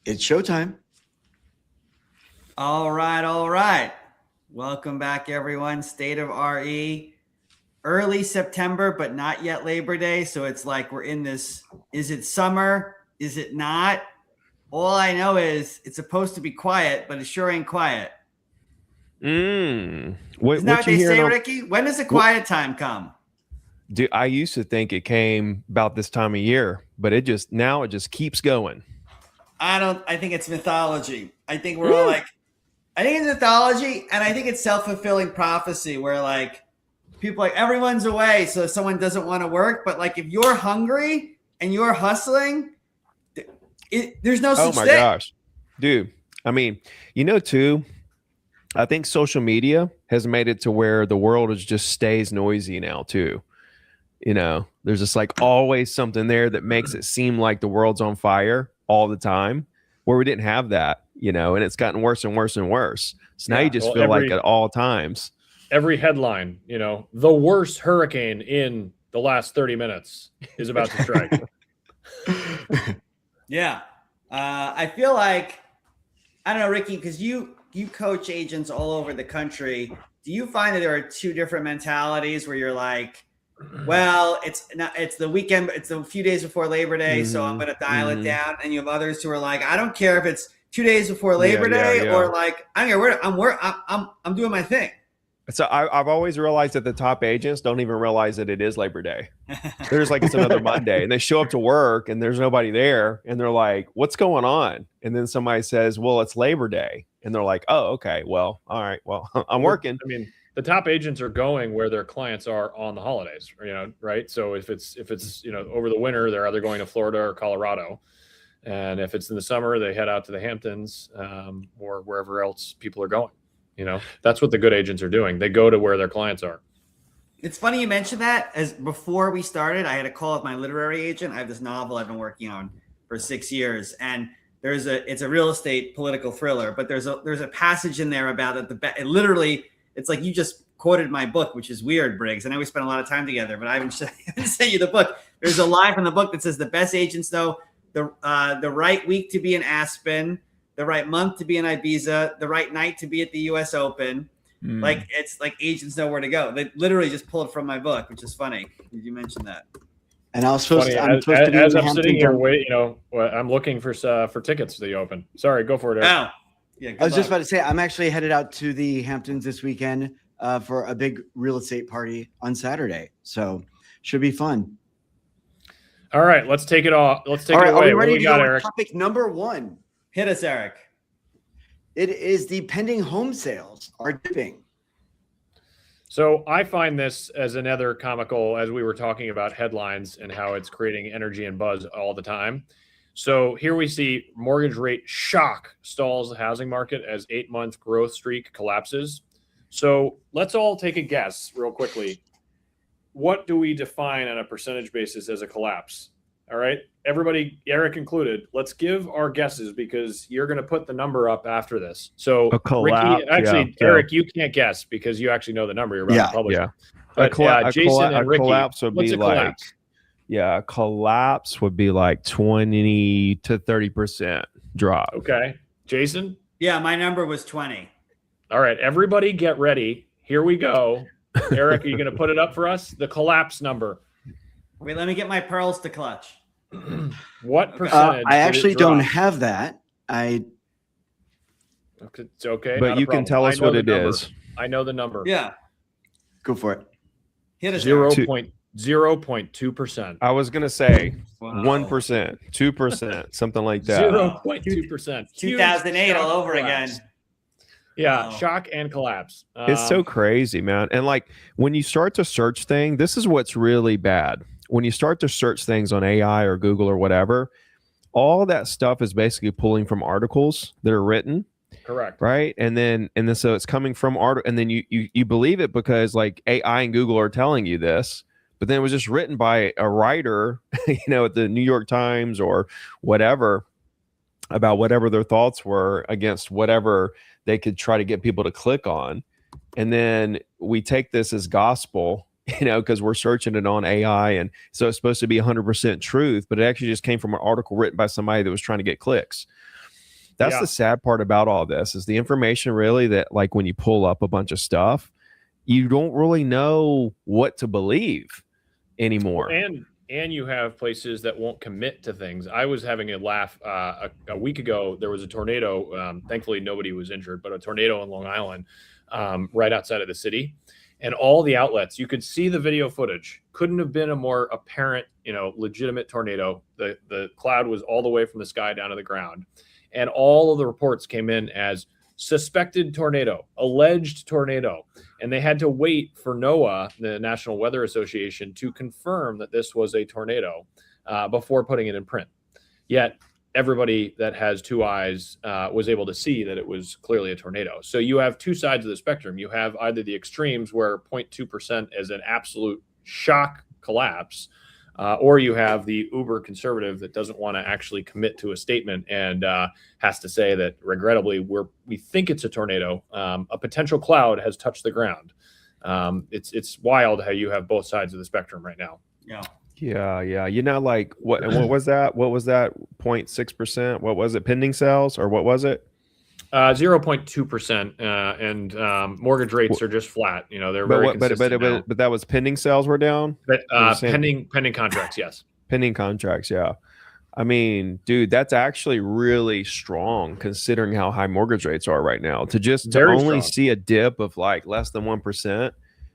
It's showtime. All right. Welcome back, everyone. State of RE. Early September, but not yet Labor Day. So it's like we're in this, is it summer? Is it not? All I know is it's supposed to be quiet, but it sure ain't quiet. Isn't that what they say, Ricky? When does the quiet time come? Dude, I used to think it came about this time of year, but it just keeps going. I think it's mythology. I think we're all like, I think it's mythology, and I think it's self-fulfilling prophecy where like people like everyone's away, so someone doesn't want to work. But like if you're hungry and you're hustling, there's no such thing. Oh my gosh, dude. I mean, too, I think social media has made it to where the world just stays noisy now too. There's just like always something there that makes it seem like the world's on fire all the time, where we didn't have that, and it's gotten worse and worse and worse. So now you just feel like at all times. Every headline, the worst hurricane in the last 30 minutes is about to strike. Yeah. I feel like, I don't know, Ricky, because you coach agents all over the country. Do you find that there are two different mentalities where you're like, well, it's the weekend, it's a few days before Labor Day, so I'm going to dial it down. And you have others who are like, I don't care if it's 2 days before Labor Day or like, I don't care, I'm doing my thing. So I've always realized that the top agents don't even realize that it is Labor Day. They're just like, it's another Monday, and they show up to work and there's nobody there. And they're like, what's going on? And then somebody says, well, it's Labor Day. And they're like, oh, okay, well, all right, well, I'm working. I mean, the top agents are going where their clients are on the holidays, right? So if it's over the winter, they're either going to Florida or Colorado. And if it's in the summer, they head out to the Hamptons or wherever else people are going. That's what the good agents are doing. They go to where their clients are. It's funny you mentioned that. As before we started, I had a call with my literary agent. I have this novel I've been working on for 6 years, and it's a real estate political thriller. But there's a passage in there about it. Literally, it's like you just quoted my book, which is weird, Briggs. I know we spent a lot of time together, but I haven't sent you the book. There's a line from the book that says the best agents know the right week to be in Aspen, the right month to be in Ibiza, the right night to be at the U.S. Open. Like it's like agents know where to go. They literally just pulled from my book, which is funny. You mentioned that. And I was supposed to. I'm sitting here waiting. I'm looking for tickets to the Open. Sorry, go for it, Eric. Oh, yeah. I was just about to say I'm actually headed out to the Hamptons this weekend for a big real estate party on Saturday. So should be fun. All right, let's take it off. Let's take it away. Are we ready what to got, go Eric? Topic number 1. Hit us, Eric. It is the pending home sales are dipping. So I find this as another comical, as we were talking about headlines and how it's creating energy and buzz all the time. So here we see mortgage rate shock stalls the housing market as 8-month growth streak collapses. So let's all take a guess real quickly. What do we define on a percentage basis as a collapse? All right, everybody, Eric included, let's give our guesses because you're going to put the number up after this. So a collapse, Ricky, actually, Eric, you can't guess because you actually know the number you're about to publish. Yeah. But Jason and Ricky, collapse would be like, collapse? a collapse would be like 20 to 30% drop. Okay, Jason? Yeah, my number was 20. All right, everybody get ready. Here we go. Eric, are you going to put it up for us? The collapse number. Wait, let me get my pearls to clutch. What percentage? I actually don't have that. It's okay. But you can tell us what it is. I know the number. Yeah. Go for it. Hit us. 0.2%. I was going to say 1%, 2%, something like that. 0.2%. 2008 all over again. Yeah, shock and collapse. It's so crazy, man. And like when you start to search things, this is what's really bad. When you start to search things on AI or Google or whatever, all that stuff is basically pulling from articles that are written. Correct. Right. And then so it's coming from art, and then you believe it because like AI and Google are telling you this, but then it was just written by a writer, at the New York Times or whatever, about whatever their thoughts were against whatever they could try to get people to click on. And then we take this as gospel, because we're searching it on AI. And so it's supposed to be 100% truth, but it actually just came from an article written by somebody that was trying to get clicks. That's Yeah. the sad part about all this is the information really that like when you pull up a bunch of stuff, you don't really know what to believe anymore. And you have places that won't commit to things. I was having a laugh a week ago. There was a tornado. Thankfully, nobody was injured, but a tornado in Long Island, right outside of the city. And all the outlets, you could see the video footage. Couldn't have been a more apparent, legitimate tornado. The cloud was all the way from the sky down to the ground. And all of the reports came in as suspected tornado, alleged tornado. And they had to wait for NOAA, the National Weather Association, to confirm that this was a tornado before putting it in print. Yet everybody that has two eyes was able to see that it was clearly a tornado. So you have two sides of the spectrum. You have either the extremes where 0.2% is an absolute shock collapse, or you have the uber conservative that doesn't want to actually commit to a statement and has to say that regrettably we think it's a tornado. A potential cloud has touched the ground. It's wild how you have both sides of the spectrum right now. Yeah. Yeah. Like what was that? What was that? 0.6%? What was it? Pending sales or what was it? 0.2%, and mortgage rates are just flat. They're very consistent now. But that was pending sales were down. But pending contracts, yes. Pending contracts, yeah. I mean, dude, that's actually really strong considering how high mortgage rates are right now. To only see a dip of like less than 1%,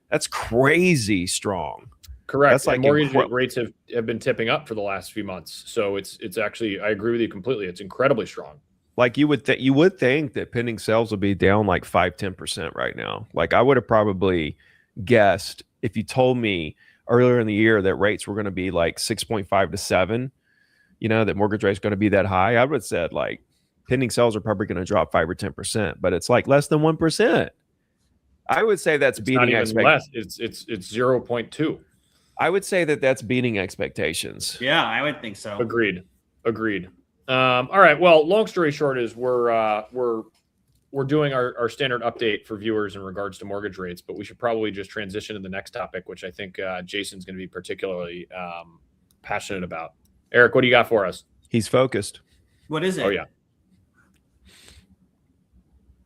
that's crazy strong. Correct. That's like mortgage rates have been tipping up for the last few months. So it's actually, I agree with you completely. It's incredibly strong. Like you would think that pending sales would be down like 5-10% right now. Like I would have probably guessed if you told me earlier in the year that rates were going to be like 6.5 to 7, that mortgage rates going to be that high. I would have said like pending sales are probably going to drop 5 or 10%, but it's like less than 1%. I would say that's beating expectations. It's 0.2. I would say that's beating expectations. Yeah, I would think so. Agreed. All right. Well, long story short is we're doing our standard update for viewers in regards to mortgage rates, but we should probably just transition to the next topic, which I think Jason's going to be particularly passionate about. Eric, what do you got for us? He's focused. What is it? Oh yeah.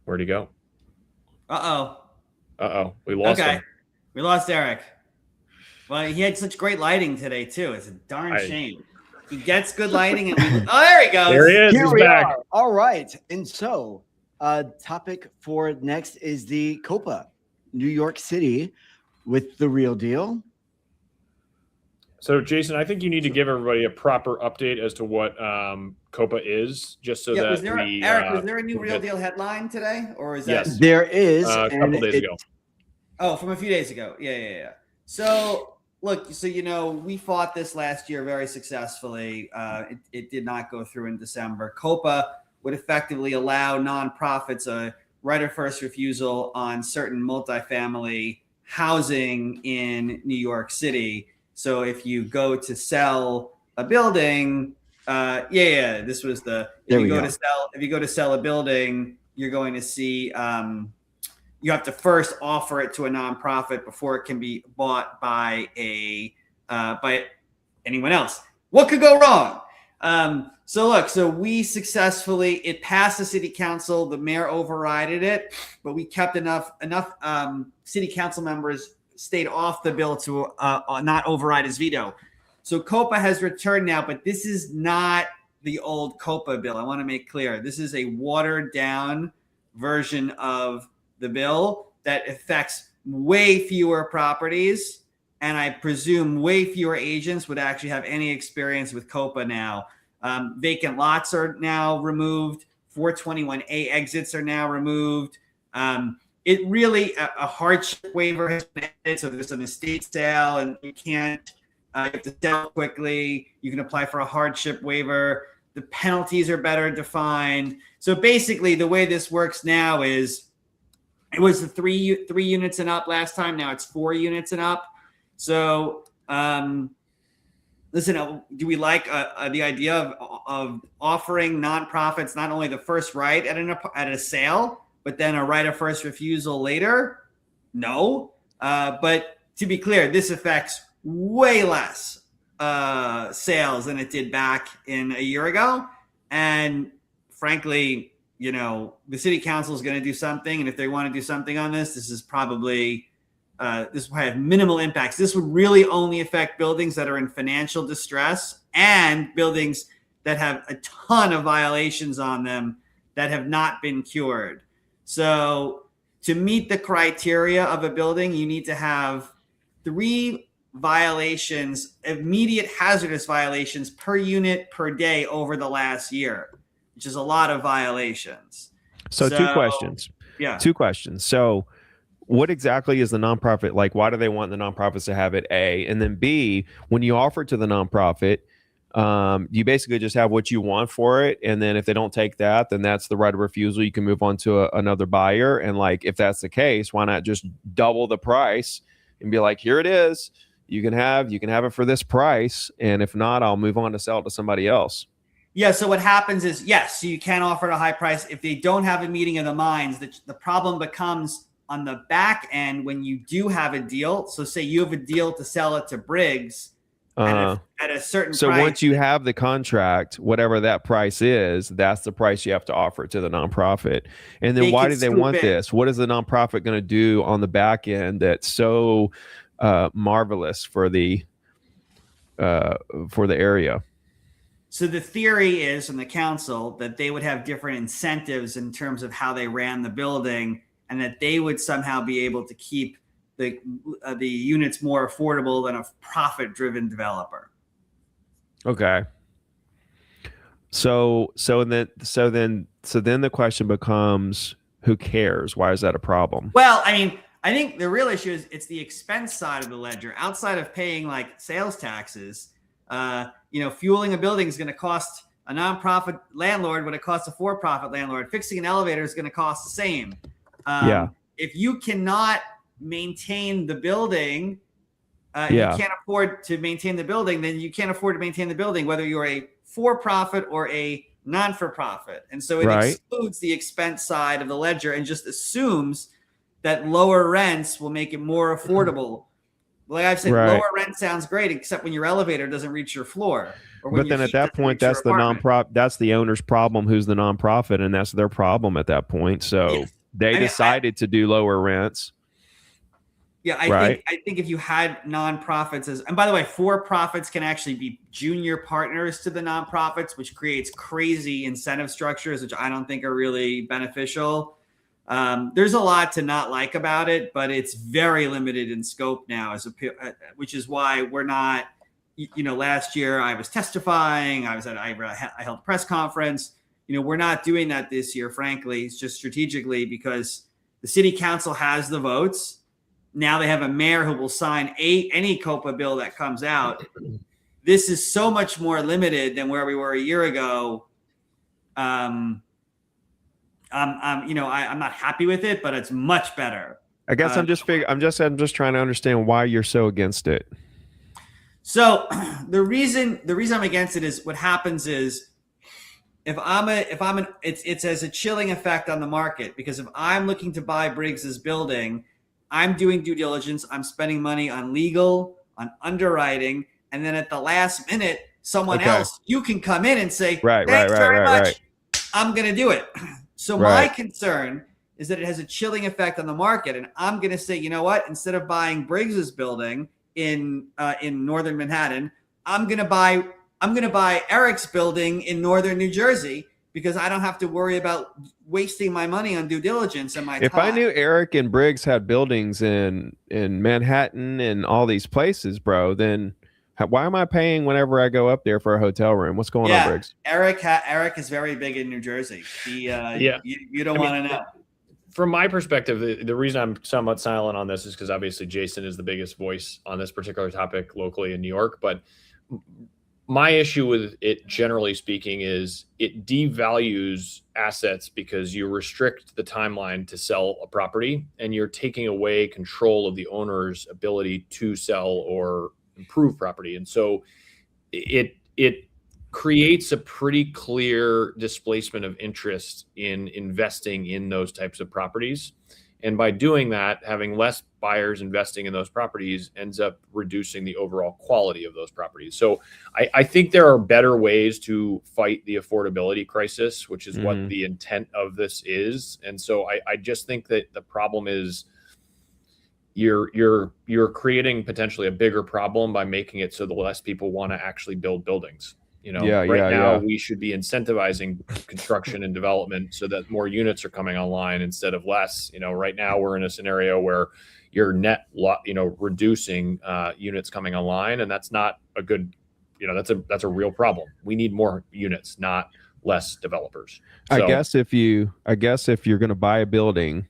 Where'd he go? We lost him. We lost Eric. Well, he had such great lighting today too. It's a darn shame. He gets good lighting, and there he goes. There he is. Here He's back. are. All right, and so topic for next is the COPA, New York City, with the real deal. So, Jason, I think you need to give everybody a proper update as to what COPA is, just so that Eric, was there a new Real Deal headline today, or is that? Yes. There is a couple days ago. Oh, from a few days ago. Yeah. So, look, we fought this last year very successfully. It did not go through in December. COPA would effectively allow nonprofits a right of first refusal on certain multifamily housing in New York City. So if you go to sell a building, this was if you go to sell a building, you're going to see you have to first offer it to a nonprofit before it can be bought by by anyone else. What could go wrong? So we successfully, it passed the city council. The mayor overrided it, but we kept enough city council members stayed off the bill to not override his veto. So COPA has returned now, but this is not the old COPA bill. I want to make clear. This is a watered down version of the bill that affects way fewer properties. And I presume way fewer agents would actually have any experience with COPA now. Vacant lots are now removed. 421A exits are now removed. It really, a hardship waiver has been added. So there's an estate sale and you can't, you have to sell quickly. You can apply for a hardship waiver. The penalties are better defined. So basically the way this works now is, it was the three units and up last time. Now it's 4 units and up. So, listen, do we like the idea of offering nonprofits not only the first right at a sale, but then a right of first refusal later? No. But to be clear, this affects way less sales than it did back in a year ago. And frankly, the city council is going to do something, and if they want to do something on this, this will probably have minimal impacts. This would really only affect buildings that are in financial distress and buildings that have a ton of violations on them that have not been cured. So to meet the criteria of a building, you need to have 3 violations, immediate hazardous violations per unit per day over the last year, which is a lot of violations. So 2 questions. Yeah. 2 questions. So what exactly is the nonprofit like? Why do they want the nonprofits to have it? A, and then B, when you offer to the nonprofit, you basically just have what you want for it, and then if they don't take that, then that's the right of refusal. You can move on to another buyer, and like if that's the case, why not just double the price and be like, here it is, you can have it for this price, and if not, I'll move on to sell it to somebody else. Yeah. So what happens is, yes, so you can offer at a high price. If they don't have a meeting of the minds, the problem becomes on the back end when you do have a deal. So say you have a deal to sell it to Briggs at a certain price. So once you have the contract, whatever that price is, that's the price you have to offer to the nonprofit. And then why do they want this? What is the nonprofit going to do on the back end that's so marvelous for the area? So the theory is from the council that they would have different incentives in terms of how they ran the building, and that they would somehow be able to keep the units more affordable than a profit-driven developer. Okay. So then the question becomes, who cares? Why is that a problem? Well, I think the real issue is it's the expense side of the ledger. Outside of paying like sales taxes, fueling a building is going to cost a nonprofit landlord what it costs a for-profit landlord. Fixing an elevator is going to cost the same. If you cannot maintain the building, you can't afford to maintain the building, then you can't afford to maintain the building, whether you're a for-profit or a non-for-profit. And so it excludes the expense side of the ledger and just assumes that lower rents will make it more affordable. Like I've said, lower rent sounds great, except when your elevator doesn't reach your floor. But then at that point, that's the nonprofit. That's the owner's problem, who's the nonprofit, and that's their problem at that point. So they decided to do lower rents. Yeah, I think if you had nonprofits and by the way, for-profits can actually be junior partners to the nonprofits, which creates crazy incentive structures, which I don't think are really beneficial. There's a lot to not like about it, but it's very limited in scope now, which is why we're not. Last year I was testifying. I held a press conference. We're not doing that this year, frankly. It's just strategically because the city council has the votes. Now they have a mayor who will sign any COPA bill that comes out. This is so much more limited than where we were a year ago. I'm not happy with it, but it's much better. I guess I'm just trying to understand why you're so against it. So the reason I'm against it is what happens is it's as a chilling effect on the market, because if I'm looking to buy Briggs's building, I'm doing due diligence. I'm spending money on legal, on underwriting, and then at the last minute, someone else, you can come in and say, "Thanks very much. I'm going to do it." So my concern is that it has a chilling effect on the market, and I'm going to say, you know what? Instead of buying Briggs's building in northern Manhattan, I'm going to buy Eric's building in northern New Jersey, because I don't have to worry about wasting my money on due diligence and my time. If I knew Eric and Briggs had buildings in Manhattan and all these places, bro, then why am I paying whenever I go up there for a hotel room? What's going on, Briggs? Eric is very big in New Jersey. You don't want to know. From my perspective, the reason I'm somewhat silent on this is because obviously Jason is the biggest voice on this particular topic locally in New York. But my issue with it, generally speaking, is it devalues assets because you restrict the timeline to sell a property, and you're taking away control of the owner's ability to sell or improve property. And so it creates a pretty clear displacement of interest in investing in those types of properties. And by doing that, having less buyers investing in those properties ends up reducing the overall quality of those properties. So I think there are better ways to fight the affordability crisis, which is what the intent of this is. And so I just think that the problem is you're creating potentially a bigger problem by making it so the less people want to actually build buildings. Right now we should be incentivizing construction and development so that more units are coming online instead of less. Right now we're in a scenario where you're reducing units coming online, and that's not a good, that's a real problem. We need more units, not less developers. So, I guess if you're going to buy a building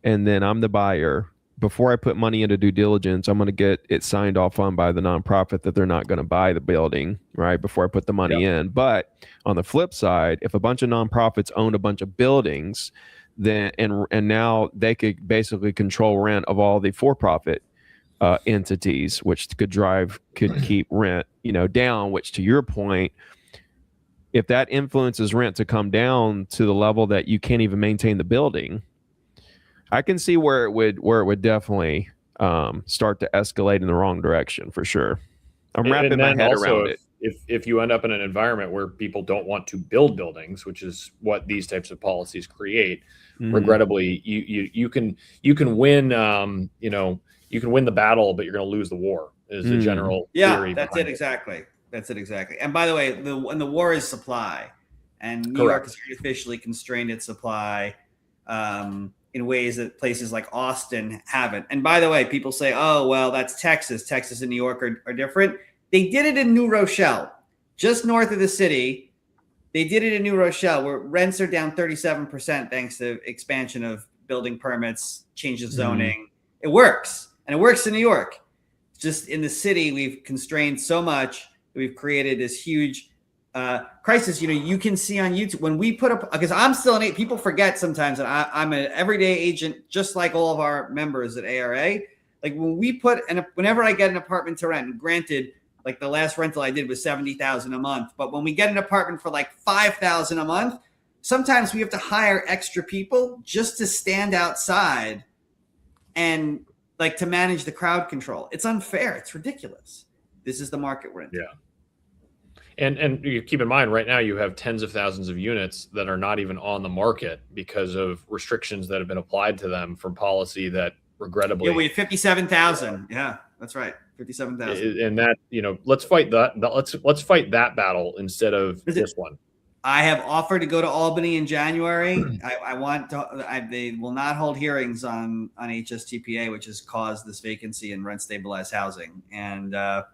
and then I'm the buyer, before I put money into due diligence, I'm going to get it signed off on by the nonprofit that they're not going to buy the building, right, before I put the money in. But on the flip side, if a bunch of nonprofits owned a bunch of buildings, then and now they could basically control rent of all the for-profit entities, which could keep rent, down. Which, to your point, if that influences rent to come down to the level that you can't even maintain the building, I can see where it would definitely start to escalate in the wrong direction for sure. I'm wrapping my head around it. If you end up in an environment where people don't want to build buildings, which is what these types of policies create, regrettably, you can win you can win the battle, but you're going to lose the war. Is the general theory. That's it exactly. And by the way, the war is supply, and New York has artificially constrained its supply in ways that places like Austin haven't. And by the way, people say, oh, well, that's Texas. Texas and New York are different. They did it in New Rochelle, just north of the city. They did it in New Rochelle, where rents are down 37% thanks to expansion of building permits, change of zoning. It works, and it works in New York. Just in the city, we've constrained so much that we've created this huge crisis. You can see on YouTube when we put up, because I'm still people forget sometimes that I'm an everyday agent, just like all of our members at ARA. Like when we whenever I get an apartment to rent, and granted, like the last rental I did was $70,000 a month, but when we get an apartment for like $5,000 a month, sometimes we have to hire extra people just to stand outside and like to manage the crowd control. It's unfair. It's ridiculous. This is the market we're in. Yeah. And you keep in mind, right now you have tens of thousands of units that are not even on the market because of restrictions that have been applied to them from policy that regrettably. Yeah, we had 57,000. Yeah, that's right, 57,000. And that, let's fight that. Let's fight that battle instead of this one. I have offered to go to Albany in January. I want to. They will not hold hearings on HSTPA, which has caused this vacancy in rent stabilized housing. And there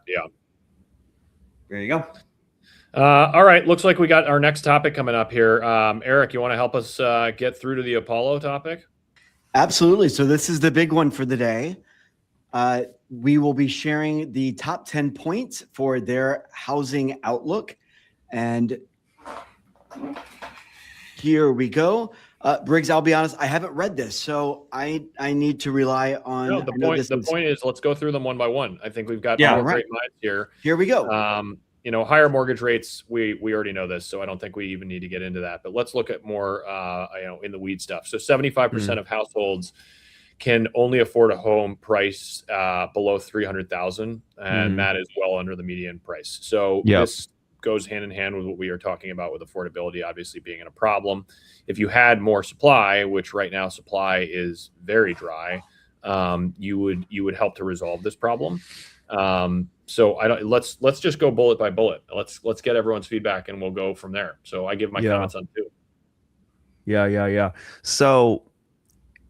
you go. All right. Looks like we got our next topic coming up here. Eric, you want to help us get through to the Apollo topic? Absolutely. So this is the big one for the day. We will be sharing the top 10 points for their housing outlook. And here we go. Briggs, I'll be honest, I haven't read this, so I need to rely on. No, the point is, let's go through them one by one. I think we've got great minds here. Here we go. Higher mortgage rates, we already know this, so I don't think we even need to get into that. But let's look at more, in the weed stuff. So 75% of households can only afford a home price below $300,000, and that is well under the median price. So this goes hand in hand with what we are talking about with affordability, obviously being a problem. If you had more supply, which right now supply is very dry, you would help to resolve this problem. So let's just go bullet by bullet. Let's get everyone's feedback and we'll go from there. So I give my comments on two. Yeah. So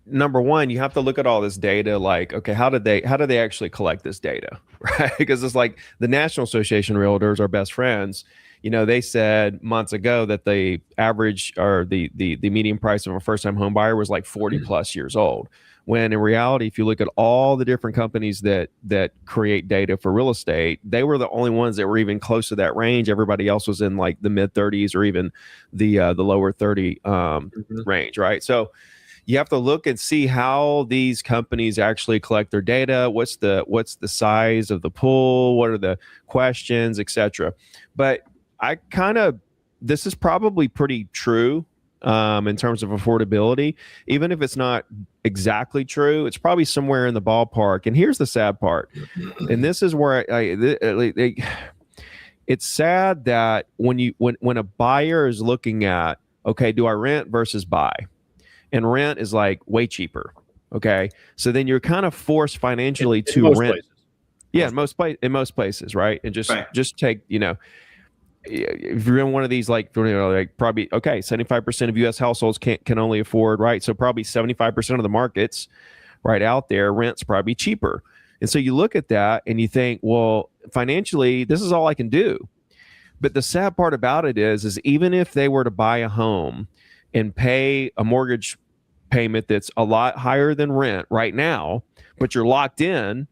number one, you have to look at all this data. Like, okay, how did they actually collect this data, right? Because it's like the National Association of Realtors, our best friends. They said months ago that the average or the median price of a first-time home buyer was like 40 plus years old. When in reality, if you look at all the different companies that create data for real estate, they were the only ones that were even close to that range. Everybody else was in like the mid 30s or even the lower 30 range, right? So you have to look and see how these companies actually collect their data. What's the size of the pool? What are the questions, etc. But this is probably pretty true in terms of affordability. Even if it's not exactly true, it's probably somewhere in the ballpark. And here's the sad part, and this is where it's sad that when a buyer is looking at, okay, do I rent versus buy, and rent is like way cheaper. Okay, so then you're kind of forced financially to rent. Places. Yeah, in most places, right? And just take, if you're in one of these, like probably, okay, 75% of U.S. households can only afford, right? So probably 75% of the markets right out there, rent's probably cheaper. And so you look at that and you think, well, financially, this is all I can do. But the sad part about it is even if they were to buy a home and pay a mortgage payment that's a lot higher than rent right now, but you're locked in,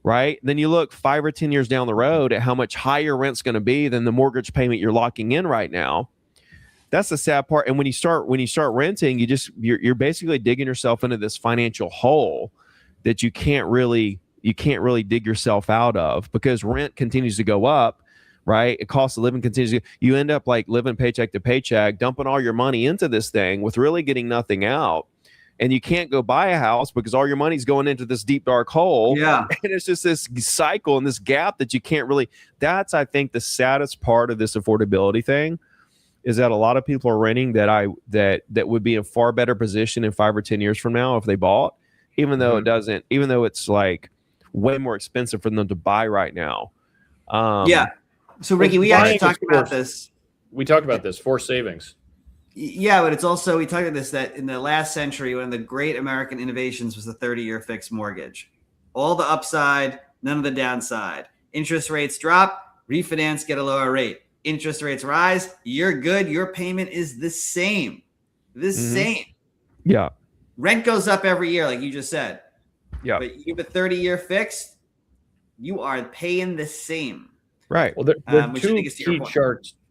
right? Then you look 5 or 10 years down the road at how much higher rent's going to be than the mortgage payment you're locking in right now. That's the sad part. And when you start renting, you're basically digging yourself into this financial hole that you can't really dig yourself out of, because rent continues to go up, right? It cost of living continues to, you end up like living paycheck to paycheck, dumping all your money into this thing with really getting nothing out. And you can't go buy a house because all your money's going into this deep, dark hole. Yeah. And it's just this cycle and this gap that you can't really, that's, I think, the saddest part of this affordability thing, is that a lot of people are renting that would be in far better position in 5 or 10 years from now if they bought, even though it's like way more expensive for them to buy right now. Yeah. So Ricky, we actually talked about this. We talked about this, forced savings. Yeah, but it's also, we talked about this, that in the last century, one of the great American innovations was the 30-year fixed mortgage. All the upside, none of the downside. Interest rates drop, refinance, get a lower rate. Interest rates rise, you're good. Your payment is the same. Same. Yeah. Rent goes up every year, like you just said. Yeah. But you have a 30-year fixed, you are paying the same. Right. Well, there are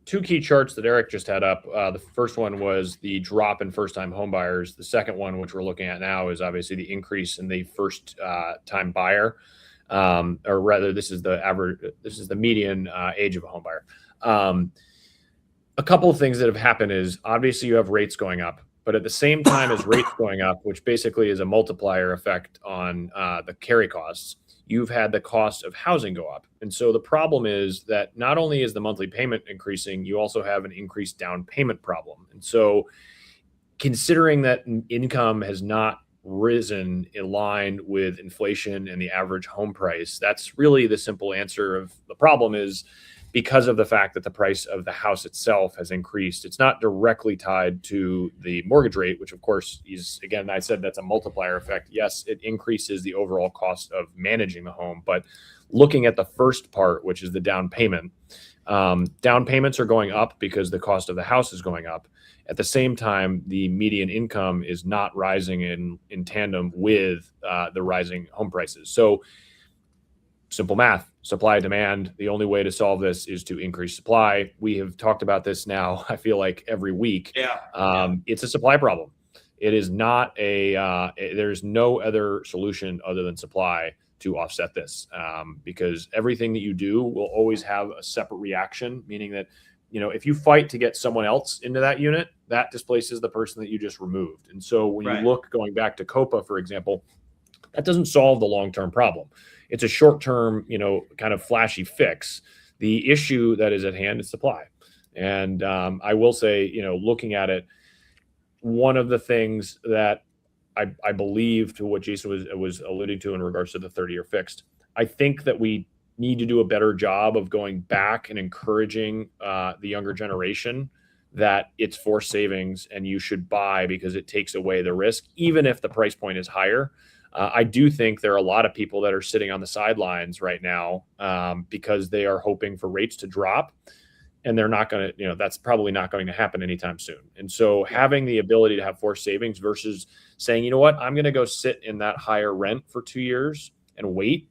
two key charts that Eric just had up. The first one was the drop in first-time home buyers. The second one, which we're looking at now, is obviously the increase in the first-time buyer, or rather, this is the average. This is the median age of a home buyer. A couple of things that have happened is obviously you have rates going up, but at the same time as rates going up, which basically is a multiplier effect on the carry costs, you've had the cost of housing go up. And so the problem is that not only is the monthly payment increasing, you also have an increased down payment problem. And so considering that income has not risen in line with inflation and the average home price, that's really the simple answer of the problem, is because of the fact that the price of the house itself has increased. It's not directly tied to the mortgage rate, which of course is, again, I said that's a multiplier effect. Yes, it increases the overall cost of managing the home, but looking at the first part, which is the down payment, down payments are going up because the cost of the house is going up. At the same time, the median income is not rising in tandem with the rising home prices. So simple math, supply demand. The only way to solve this is to increase supply. We have talked about this now, I feel like every week. It's a supply problem. It is not there's no other solution other than supply to offset this, because everything that you do will always have a separate reaction, meaning that, if you fight to get someone else into that unit, that displaces the person that you just removed. And so when you look, going back to COPA, for example, that doesn't solve the long-term problem. It's a short-term, kind of flashy fix. The issue that is at hand is supply. And I will say, looking at it, one of the things that I believe, to what Jason was alluding to in regards to the 30-year fixed, I think that we need to do a better job of going back and encouraging the younger generation that it's forced savings and you should buy because it takes away the risk, even if the price point is higher. I do think there are a lot of people that are sitting on the sidelines right now because they are hoping for rates to drop, and they're not going to, that's probably not going to happen anytime soon. And so having the ability to have forced savings versus saying, you know what, I'm going to go sit in that higher rent for 2 years and wait,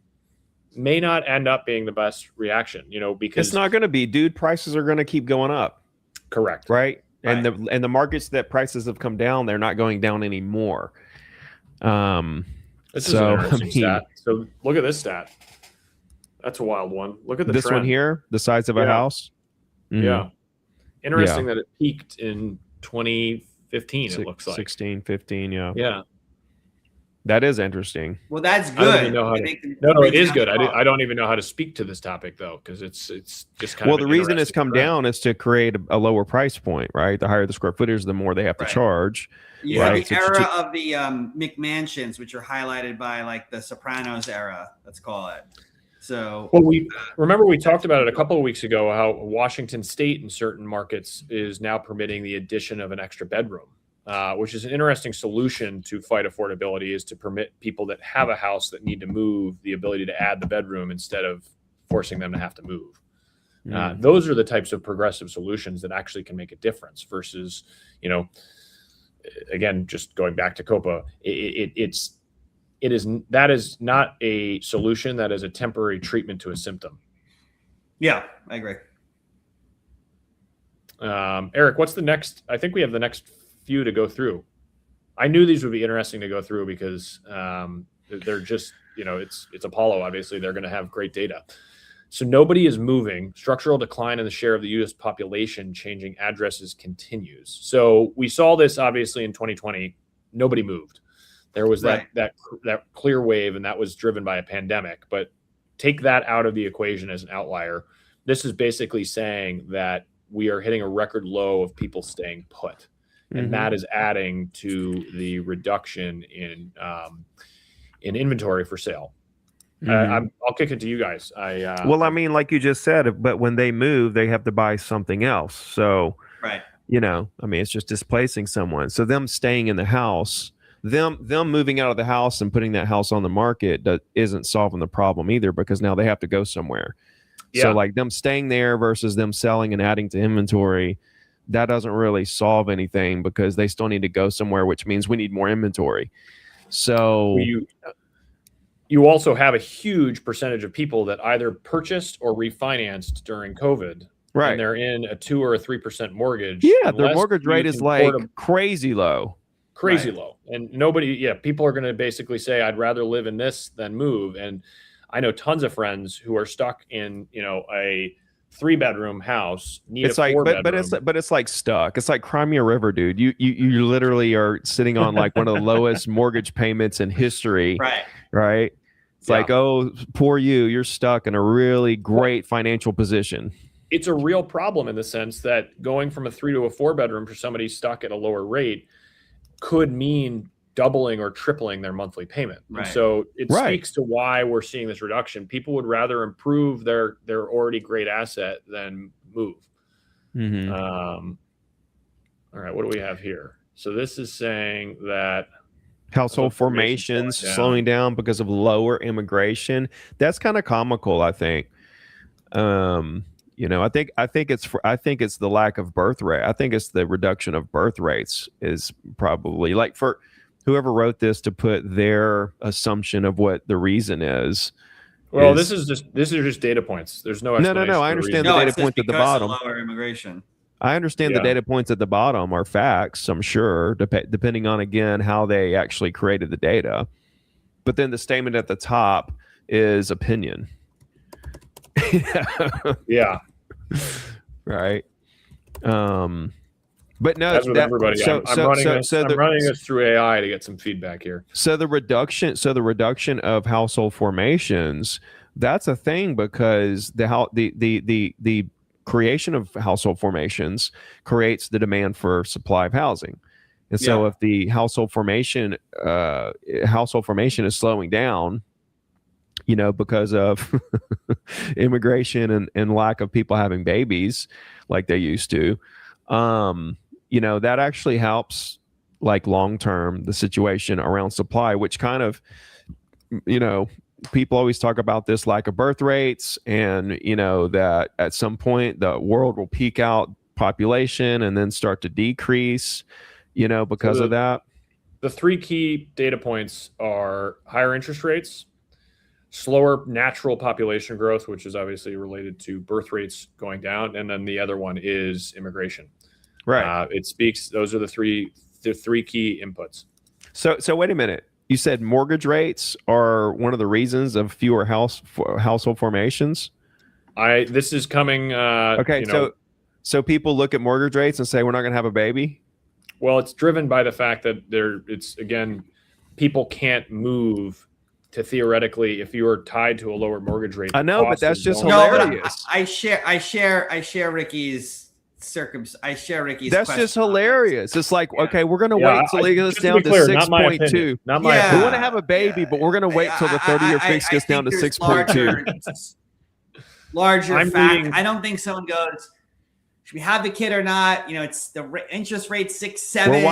may not end up being the best reaction, because it's not going to be, dude. Prices are going to keep going up. Correct. Right. And the markets that prices have come down, they're not going down anymore. This is an interesting stat. So look at this stat. That's a wild one. Look at this trend. One here, the size of a house. Yeah. Interesting that it peaked in 20 15, it looks like. 16, 15, yeah. Yeah. That is interesting. Well, that's I good. don't even know how I to, think no, it is down good. the I cost. don't even know how to speak to this topic though, because it's just kind Well, of the an reason it's interesting come trend. down is to create a lower price point, right? The higher the square footage, the more they have to Right. charge. You Right. have the era of the McMansions, which are highlighted by like the Sopranos era, let's call it. So, Well, we talked about it a couple of weeks ago, how Washington State in certain markets is now permitting the addition of an extra bedroom, which is an interesting solution to fight affordability, is to permit people that have a house that need to move the ability to add the bedroom instead of forcing them to have to move. Those are the types of progressive solutions that actually can make a difference versus, again, just going back to COPA, that is not a solution. That is a temporary treatment to a symptom. yeah, I agree. Eric, what's the next? I think we have the next few to go through. I knew these would be interesting to go through because they're just, it's Apollo. Obviously, they're going to have great data. So nobody is moving. Structural decline in the share of the U.S. population changing addresses continues. So we saw this obviously in 2020. Nobody moved. There was that clear wave, and that was driven by a pandemic. But take that out of the equation as an outlier. This is basically saying that we are hitting a record low of people staying put, and that is adding to the reduction in inventory for sale. I'll kick it to you guys. Well, I mean, like you just said, but when they move, they have to buy something else. So, right. It's just displacing someone. So them staying in the house, them moving out of the house and putting that house on the market isn't solving the problem either, because now they have to go somewhere. Yeah. So like them staying there versus them selling and adding to inventory, that doesn't really solve anything, because they still need to go somewhere, which means we need more inventory. So you also have a huge percentage of people that either purchased or refinanced during COVID. Right. And they're in a 2 or a 3% mortgage. Yeah, their mortgage rate is like crazy low. Crazy low. And people are going to basically say, I'd rather live in this than move. And I know tons of friends who are stuck in, a 3-bedroom house, It's like, but it's like stuck. It's like Crimea River, dude. You literally are sitting on like one of the lowest mortgage payments in history. Right. It's like, oh, poor you. You're stuck in a really great financial position. It's a real problem in the sense that going from a 3 to a 4-bedroom for somebody stuck at a lower rate could mean doubling or tripling their monthly payment. Right. And so it speaks to why we're seeing this reduction. People would rather improve their already great asset than move. All right, what do we have here? So this is saying that household formations slowing down because of lower immigration. That's kind of comical, I think. I think it's the lack of birth rate. I think it's the reduction of birth rates is probably, like, for whoever wrote this to put their assumption of what the reason is. Well, this is just data points. There's no explanation. No. I understand the data points at the bottom. Lower immigration. I understand the data points at the bottom are facts, I'm sure, depending on, again, how they actually created the data. But then the statement at the top is opinion. Yeah. Right. But no, that's with everybody. I'm running this through AI to get some feedback here. So the reduction of household formations, that's a thing, because the creation of household formations creates the demand for supply of housing. And so if the household formation is slowing down, because of immigration and lack of people having babies like they used to, that actually helps, like, long-term, the situation around supply, which kind of, people always talk about this lack of birth rates, and, that at some point the world will peak out population and then start to decrease, because of that. The 3 key data points are higher interest rates, slower natural population growth, which is obviously related to birth rates going down, and then the other one is immigration. Right. Those are the three key inputs. So wait a minute. You said mortgage rates are one of the reasons of fewer household formations? This is coming. Okay, so people look at mortgage rates and say, we're not going to have a baby? Well, it's driven by the fact that it's again, people can't move to theoretically, if you are tied to a lower mortgage rate. I know, but that's just No, but hilarious. I share Ricky's That's question just on hilarious. It's like, Yeah. okay, we're going to wait until it goes just to down be clear, to not my 6.2. opinion. Not my Yeah. We opinion. want to have a baby, but we're going to wait till the 30-year fix gets down to 6.2. Larger I'm fact. reading- I don't think someone goes, should we have the kid or not? It's the interest rate 6, 7.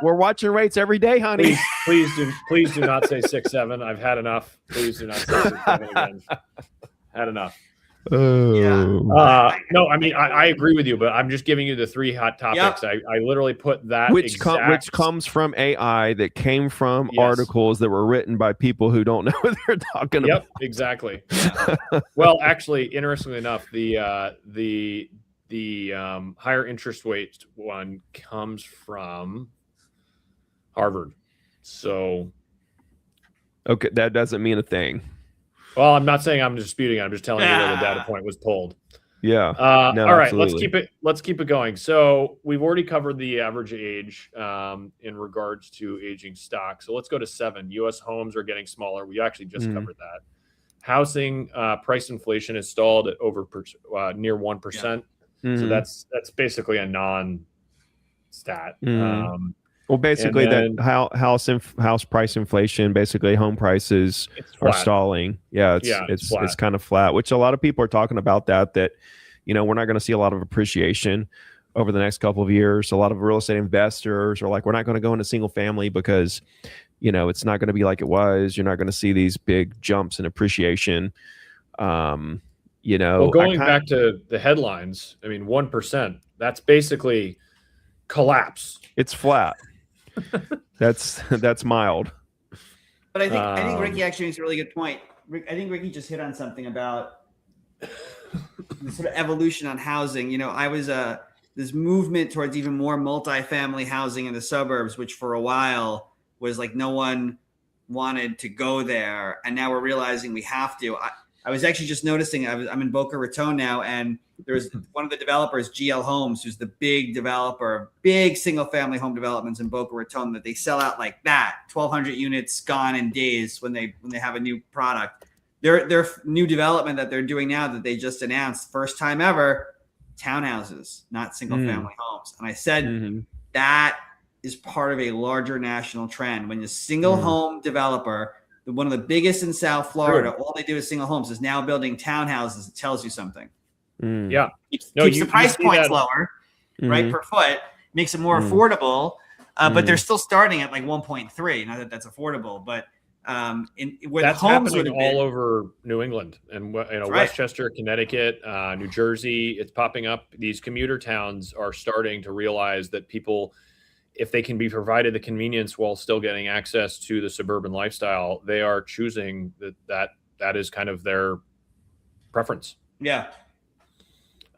We're watching rates every day, honey. Please do not say 6, 7. I've had enough. Please do not say 6, 7 again. Had enough. Oh. No, I mean I agree with you, but I'm just giving you the 3 hot topics. Yep. I literally put that Which comes from AI that came from articles that were written by people who don't know what they're talking about. Yep, exactly. Well, actually, interestingly enough, the higher interest rate one comes from Harvard. So, Okay, that doesn't mean a thing. well, I'm not saying I'm disputing it. I'm just telling you where the data point was pulled. Yeah. No, all right, absolutely. let's keep it going. So we've already covered the average age in regards to aging stock. So let's go to 7. U.S. homes are getting smaller. We actually just covered that. Housing price inflation is stalled at near 1%. So that's basically a non-stat. Well, basically, then- house price inflation, basically home prices are stalling. Yeah, it's kind of flat, which a lot of people are talking about that we're not going to see a lot of appreciation over the next couple of years. A lot of real estate investors are like, we're not going to go into single family because, it's not going to be like it was. You're not going to see these big jumps in appreciation. Well, going back to the headlines, I mean, 1%, that's basically collapse. It's flat. That's mild. But I think Ricky actually makes a really good point. I think Ricky just hit on something about the sort of evolution on housing. I was this movement towards even more multifamily housing in the suburbs, which for a while was like no one wanted to go there, and now we're realizing we have to. I was actually just noticing I'm in Boca Raton now, and there's one of the developers, GL Homes, who's the big developer, big single family home developments in Boca Raton that they sell out like that, 1,200 units gone in days when they have a new product. Their new development that they're doing now that they just announced, first time ever, townhouses, not single family homes. And I said that is part of a larger national trend. When a single home developer, one of the biggest in South Florida, all they do is single homes, is now building townhouses. It tells you something. Yeah. Keeps the price points lower, right, per foot, makes it more affordable, but they're still starting at like 1.3. Not that that's affordable, but where that's the homes happening all over New England and Westchester, Connecticut, New Jersey. It's popping up. These commuter towns are starting to realize that people, if they can be provided the convenience while still getting access to the suburban lifestyle, they are choosing that is kind of their preference. Yeah.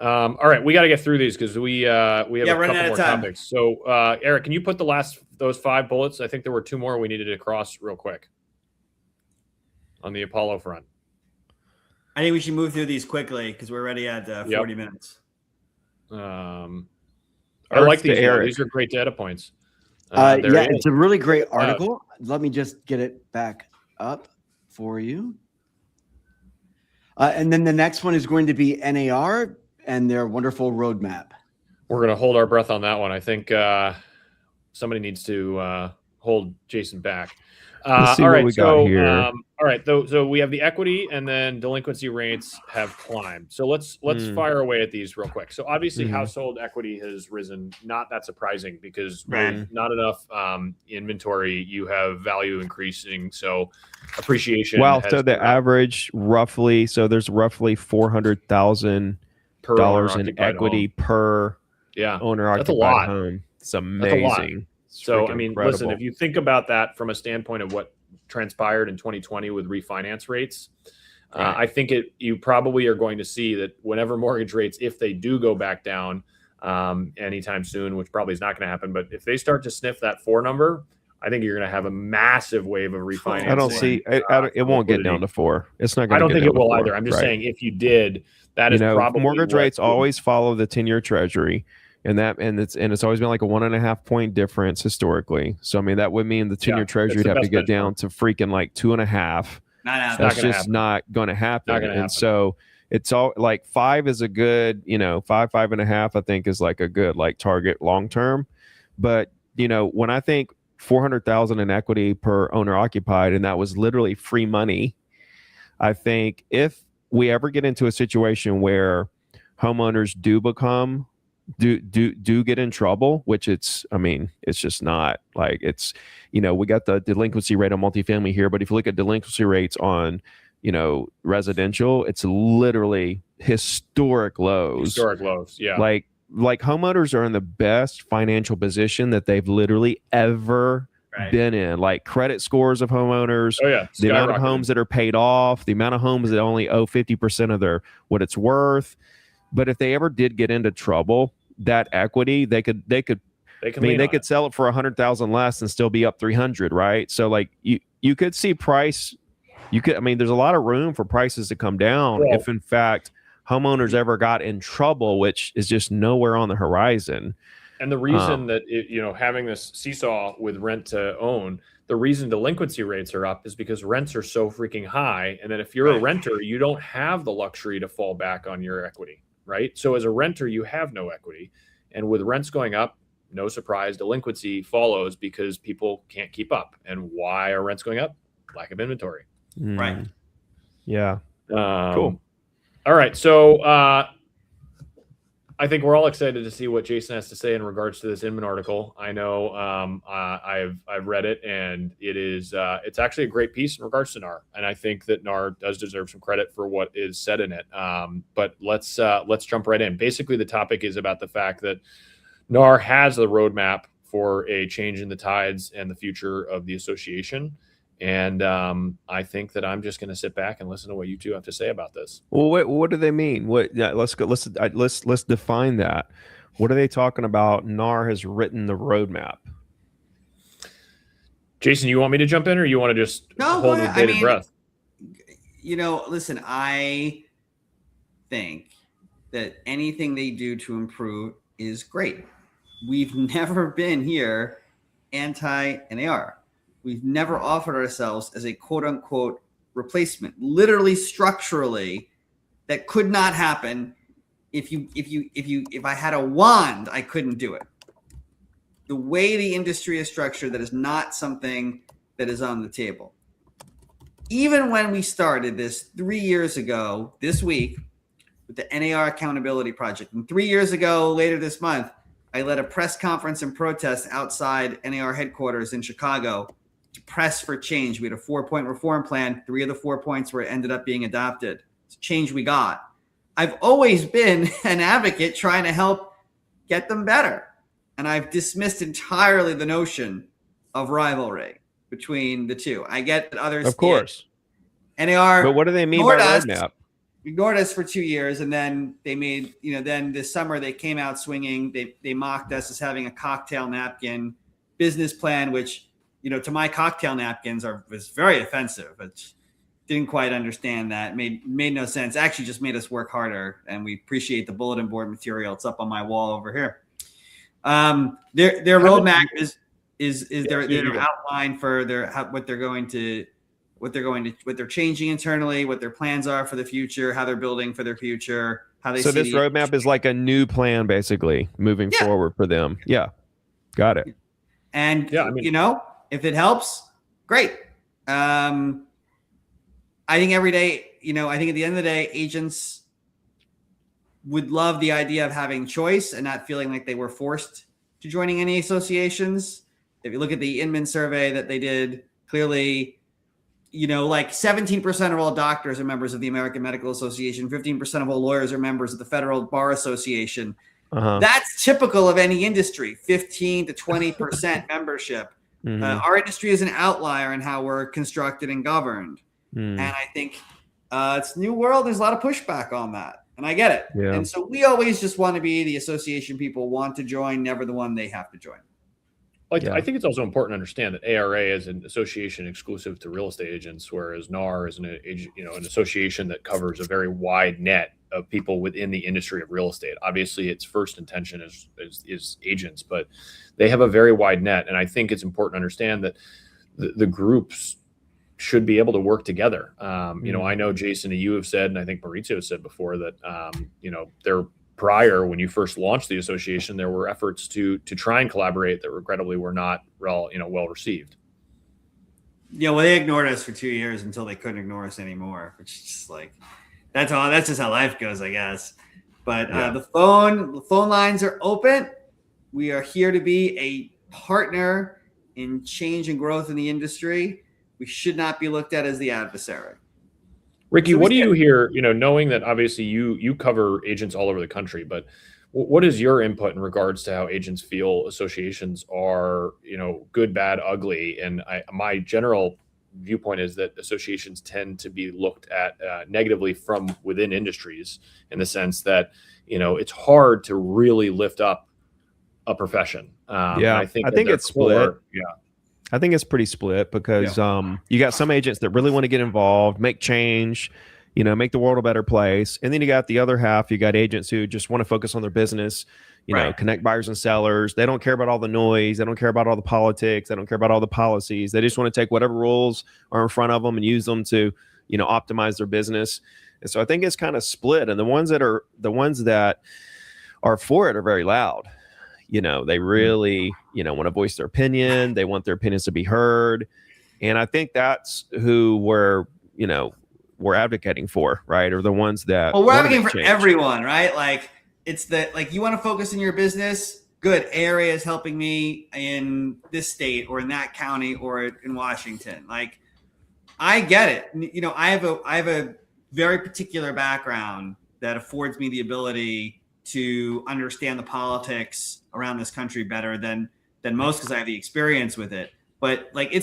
All right, we got to get through these because we have a couple more topics. So, Eric, can you put those 5 bullets? I think there were 2 more we needed to cross real quick on the Apollo front. I think we should move through these quickly because we're already at 40 minutes. I like these. These are great data points. It's a really great article. Let me just get it back up for you. And then the next one is going to be NAR and their wonderful roadmap. We're going to hold our breath on that one. I think somebody needs to hold Jason back. Let's see all what right, we got here. All right, so we have the equity, and then delinquency rates have climbed. So let's fire away at these real quick. So obviously, household equity has risen. Not that surprising because with not enough inventory, you have value increasing. So appreciation. Wow. So the average roughly, there's roughly $400,000 in equity per owner occupied home. It's amazing. So, I mean, listen, if you think about that from a standpoint of what transpired in 2020 with refinance rates, I think you probably are going to see that whenever mortgage rates, if they do go back down anytime soon, which probably is not going to happen, but if they start to sniff that 4 number, I think you're going to have a massive wave of refinancing. I don't see it won't get down to 4. It's not going to. I don't think it will either. I'm just saying if you did, that is probably mortgage rates always follow the 10-year Treasury. and it's always been like a 1.5 point difference historically. So I mean, that would mean the 10-year treasury would have to get down to freaking like 2.5. That's just not going to happen. And so it's all like 5 is a good, 5.5, I think is like a good like target long term. But when I think 400,000 in equity per owner occupied, and that was literally free money, I think if we ever get into a situation where homeowners do get in trouble, which it's just not like it's, we got the delinquency rate on multifamily here, but if you look at delinquency rates on, residential, it's literally historic lows. Yeah. Like homeowners are in the best financial position that they've literally ever been in. Like credit scores of homeowners, the amount of homes that are paid off, the amount of homes that only owe 50% of what it's worth. But if they ever did get into trouble, that equity, they could sell it for 100,000 less and still be up 300, right? So like you could see price. There's a lot of room for prices to come down if in fact homeowners ever got in trouble, which is just nowhere on the horizon. And the reason that having this seesaw with rent to own, the reason delinquency rates are up is because rents are so freaking high. And then if you're a renter, you don't have the luxury to fall back on your equity, right? So as a renter, you have no equity. And with rents going up, no surprise, delinquency follows because people can't keep up. And why are rents going up? Lack of inventory. Right. Yeah. Cool. All right. So I think we're all excited to see what Jason has to say in regards to this Inman article. I know I've read it, and it's actually a great piece in regards to NAR, and I think that NAR does deserve some credit for what is said in it. But let's jump right in. Basically, the topic is about the fact that NAR has the roadmap for a change in the tides and the future of the association. And I think that I'm just going to sit back and listen to what you two have to say about this. Well, what do they mean? Let's define that. What are they talking about? NAR has written the roadmap. Jason, you want me to jump in, or you want to just hold with bated breath? Listen, I think that anything they do to improve is great. We've never been here anti-NAR. We've never offered ourselves as a quote unquote replacement. Literally, structurally, that could not happen. If I had a wand, I couldn't do it. The way the industry is structured, that is not something that is on the table. Even when we started this 3 years ago, this week, with the NAR Accountability Project, and 3 years ago, later this month, I led a press conference and protest outside NAR headquarters in Chicago to press for change. We had a 4-point reform plan. 3 of the 4 points ended up being adopted. It's change we got. I've always been an advocate trying to help get them better. And I've dismissed entirely the notion of rivalry between the two. I get that others. Of course. NAR. But what do they mean by roadmap? Ignored us for 2 years. And then they made, then this summer they came out swinging. They mocked us as having a cocktail napkin business plan, which, to my cocktail napkins was very offensive. It didn't quite understand that. Made no sense. Actually just made us work harder. And we appreciate the bulletin board material. It's up on my wall over here. Their roadmap is their outline for what they're changing internally, what their plans are for the future, how they're building for their future, how they. So this roadmap is like a new plan, basically moving forward for them. Yeah, got it. And if it helps, great. I think every day, I think at the end of the day, agents would love the idea of having choice and not feeling like they were forced to joining any associations. If you look at the Inman survey that they did, clearly, like 17% of all doctors are members of the American Medical Association. 15% of all lawyers are members of the Federal Bar Association. That's typical of any industry, 15 to 20% membership. Mm-hmm. Our industry is an outlier in how we're constructed and governed. And I think it's new world. There's a lot of pushback on that. And I get it. Yeah. And so we always just want to be the association people want to join, never the one they have to join. I think it's also important to understand that ARA is an association exclusive to real estate agents, whereas NAR is an association that covers a very wide net of people within the industry of real estate. Obviously, its first intention is agents, but they have a very wide net, and I think it's important to understand that the groups should be able to work together. I know Jason and you have said, and I think Maurizio said before that they're prior, when you first launched the association, there were efforts to try and collaborate that regrettably were not well received. Well, they ignored us for 2 years until they couldn't ignore us anymore, which is just like, that's just how life goes, I guess. But the phone lines are open. We are here to be a partner in change and growth in the industry. We should not be looked at as the adversary. Ricky, what do you hear, knowing that obviously you cover agents all over the country, but what is your input in regards to how agents feel associations are, good, bad, ugly? And my general viewpoint is that associations tend to be looked at negatively from within industries, in the sense that, it's hard to really lift up a profession. I think it's split. Yeah. I think it's pretty split because you got some agents that really want to get involved, make change, make the world a better place. And then you got the other half, you got agents who just want to focus on their business, connect buyers and sellers. They don't care about all the noise. They don't care about all the politics. They don't care about all the policies. They just want to take whatever rules are in front of them and use them to, optimize their business. And so I think it's kind of split. And the ones that are for it are very loud. They really, want to voice their opinion. They want their opinions to be heard. And I think that's who we're advocating for, right? Or the ones that we're advocating for everyone, right? Like, it's that, like, you want to focus in your business. Good. ARA is helping me in this state or in that county or in Washington. Like, I get it. I have a very particular background that affords me the ability to understand the politics around this country better than most, because I have the experience with it. But like, it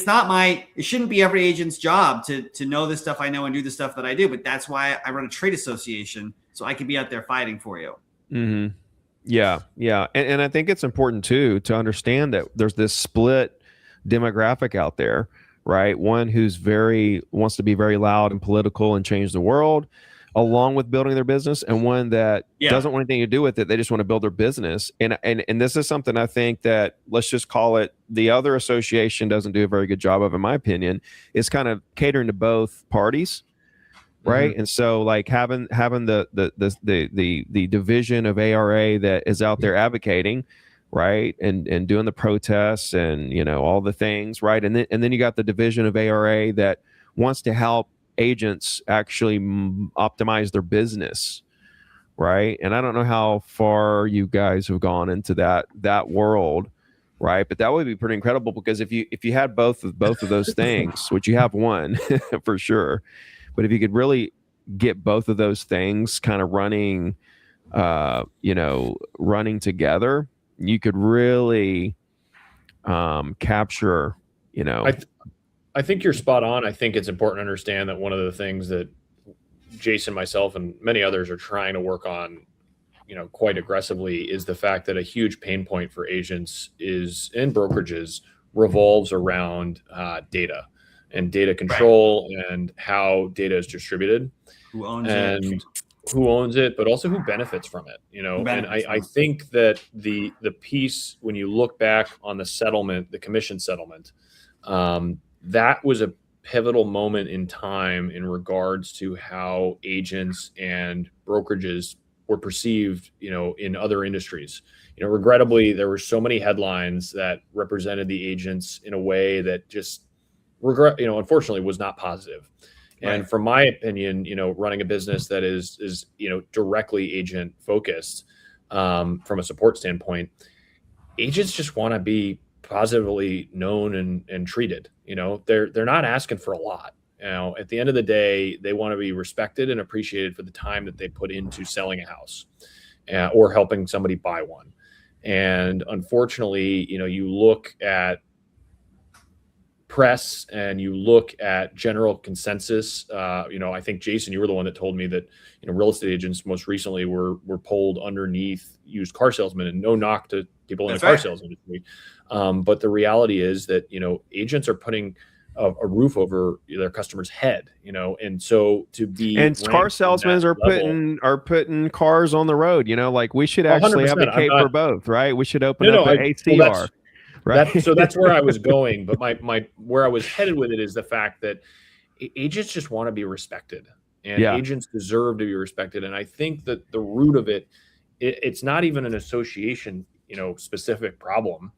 shouldn't be every agent's job to know the stuff I know and do the stuff that I do. But that's why I run a trade association, so I can be out there fighting for you. Mm-hmm. Yeah. And I think it's important too to understand that there's this split demographic out there, right? One who's wants to be very loud and political and change the world, along with building their business, and one that doesn't want anything to do with it. They just want to build their business. And this is something I think that, let's just call it, the other association doesn't do a very good job of, in my opinion, is kind of catering to both parties. Right. Mm-hmm. And so like having the division of ARA that is out there advocating, right, and doing the protests and, all the things, right. And then you got the division of ARA that wants to help agents actually optimize their business, right? And I don't know how far you guys have gone into that world, right? But that would be pretty incredible, because if you had both of those things, which you have one for sure, but if you could really get both of those things kind of running together, you could really capture, I think you're spot on. I think it's important to understand that one of the things that Jason, myself, and many others are trying to work on, quite aggressively, is the fact that a huge pain point for agents in brokerages revolves around data and data control, and how data is distributed, who owns it, but also who benefits from it. And I think that the piece, when you look back on the settlement, the commission settlement, that was a pivotal moment in time in regards to how agents and brokerages were perceived, in other industries. Regrettably, there were so many headlines that represented the agents in a way that just unfortunately was not positive. Right. And from my opinion, running a business that is directly agent focused, from a support standpoint, agents just want to be positively known and treated. They're not asking for a lot. At the end of the day, they want to be respected and appreciated for the time that they put into selling a house, or helping somebody buy one. And unfortunately, you look at press and you look at general consensus, I think Jason, you were the one that told me that real estate agents most recently were polled underneath used car salesmen, and no knock to people in the car sales industry, but the reality is that agents are putting a roof over their customer's head, and so to be car salesmen are putting cars on the road, like we should actually have a cape for both, right? We should open up an ACR. Right. So that's where I was going. But my where I was headed with it is the fact that agents just want to be respected, and agents deserve to be respected. And I think that the root of it's not even an association, specific problem.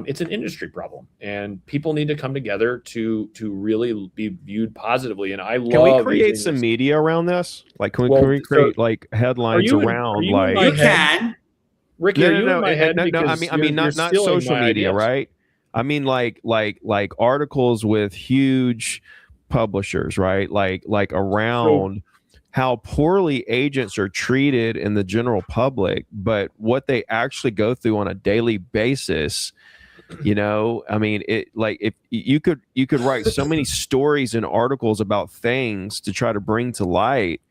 It's an industry problem, and people need to come together to really be viewed positively. And can we create some media around this? Like, can we create like headlines around like you can? Ricky, are you in my head? No, I mean, not social media, right? I mean, like articles with huge publishers, right? Like around how poorly agents are treated in the general public, but what they actually go through on a daily basis. I mean, if you could write so many stories and articles about things to try to bring to light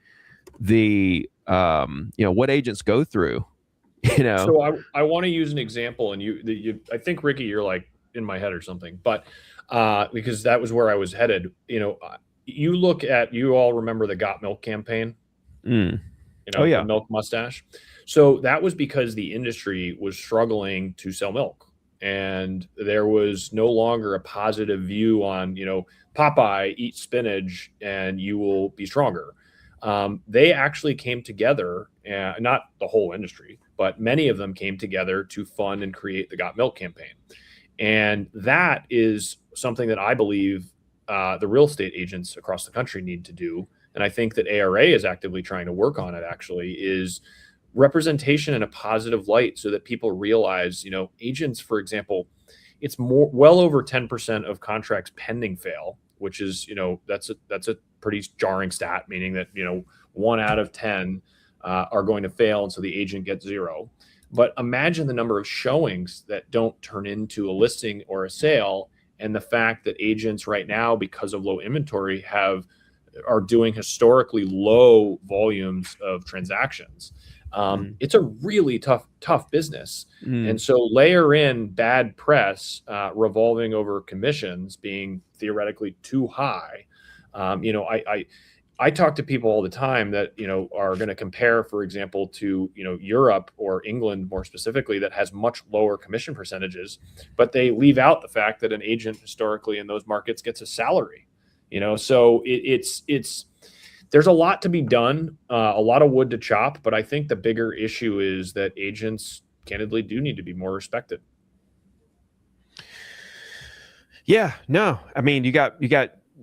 the what agents go through. So I want to use an example, and you I think, Ricky, you're like in my head or something, but because that was where I was headed. You all remember the Got Milk campaign? The milk mustache. So that was because the industry was struggling to sell milk, and there was no longer a positive view on, Popeye, eat spinach and you will be stronger. They actually came together, not the whole industry, but many of them came together to fund and create the Got Milk campaign. And that is something that I believe the real estate agents across the country need to do. And I think that ARA is actively trying to work on it, actually, is representation in a positive light so that people realize, agents, for example, it's well over 10% of contracts pending fail, which is, that's a pretty jarring stat, meaning that, 1 out of 10 are going to fail. And so the agent gets 0. But imagine the number of showings that don't turn into a listing or a sale. And the fact that agents right now, because of low inventory, are doing historically low volumes of transactions. It's a really tough business. And so layer in bad press revolving over commissions being theoretically too high. I talk to people all the time that, are going to compare, for example, to, Europe or England more specifically, that has much lower commission percentages, but they leave out the fact that an agent historically in those markets gets a salary, so there's a lot to be done, a lot of wood to chop, but I think the bigger issue is that agents candidly do need to be more respected. Yeah, no, I mean, you got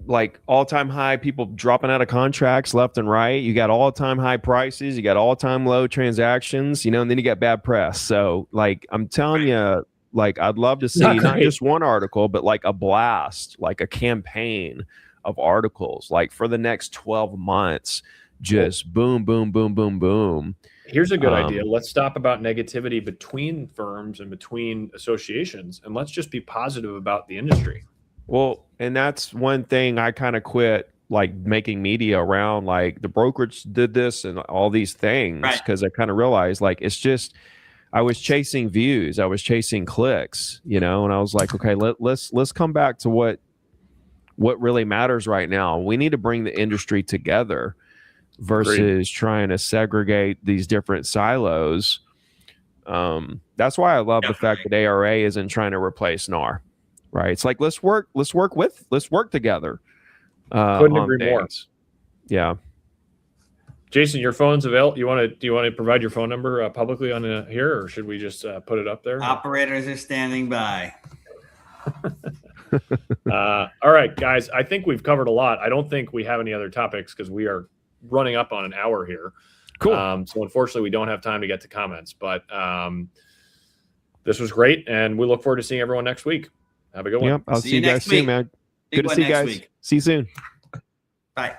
like all-time high people dropping out of contracts left and right. You got all-time high prices, you got all-time low transactions, and then you got bad press. So like, I'm telling you, like, I'd love to see not just one article, but like a blast, like a campaign of articles, like for the next 12 months, just boom, boom, boom, boom, boom. Here's a good idea. Let's stop about negativity between firms and between associations, and let's just be positive about the industry. Well, and that's one thing I kind of quit, like making media around, like the brokerage did this and all these things, because I kind of realized, like, it's just, I was chasing views, I was chasing clicks, and I was like, okay, let's come back to what really matters right now. We need to bring the industry together versus trying to segregate these different silos. That's why I love the fact that ARA isn't trying to replace NAR. Right. It's like, let's work together. Couldn't agree more. Yeah. Jason, your phone's available. Do you want to provide your phone number publicly on here, or should we just put it up there? Operators are standing by. All right, guys, I think we've covered a lot. I don't think we have any other topics because we are running up on an hour here. Cool. So unfortunately, we don't have time to get to comments, but this was great, and we look forward to seeing everyone next week. Have a good one. Yep, I'll see you guys soon, man. Good to see you guys. See you soon. Bye.